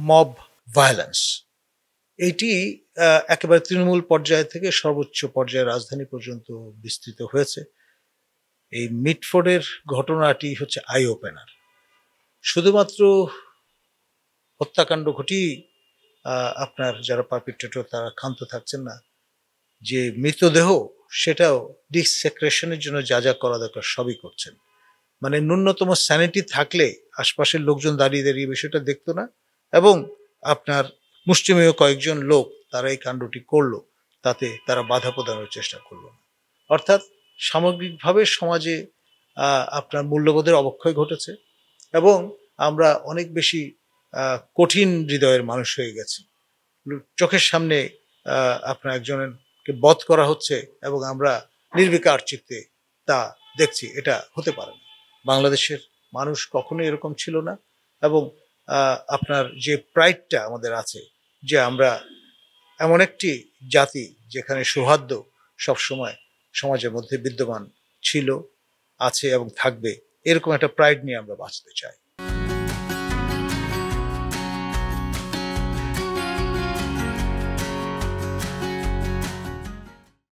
Mob violence, এইটি একেবারে তৃণমূল পর্যায় থেকে সর্বোচ্চ পর্যায়ে রাজধানী পর্যন্ত বিস্তৃত হয়েছে। এই মিটফোর্ডের ঘটনাটি হচ্ছে আই ওপেনার। শুধুমাত্র হত্যাকাণ্ড ঘটিয়ে আপনার যারা পারপিট্রেটর তারা ক্ষান্ত থাকছেন না, যে মৃতদেহ সেটাও ডিসেক্রেশনের জন্য যা যা করা দরকার সবই করছেন। মানে ন্যূনতম স্যানিটি থাকলে আশপাশের লোকজন দাঁড়িয়ে দাঁড়িয়ে বিষয়টা দেখতো না, এবং আপনার মুষ্টিমেয় কয়েকজন লোক তারা এই কাণ্ডটি করলো, তাতে তারা বাধা প্রদানের চেষ্টা করলো না। অর্থাৎ সামগ্রিকভাবে সমাজে আপনার মূল্যবোধের অবক্ষয় ঘটেছে এবং আমরা অনেক বেশি কঠিন হৃদয়ের মানুষ হয়ে গেছি। চোখের সামনে আপনার একজনকে বধ করা হচ্ছে এবং আমরা নির্বিকার চিত্তে তা দেখছি। এটা হতে পারে না। বাংলাদেশের মানুষ কখনোই এরকম ছিল না। এবং আপনার যে প্রাইডটা আমাদের আছে, যে আমরা এমন একটি জাতি যেখানে সৌহার্দ্য সবসময় সমাজের মধ্যে বিদ্যমান ছিল, আছে এবং থাকবে, এরকম একটা প্রাইড নিয়ে আমরা বাঁচতে চাই।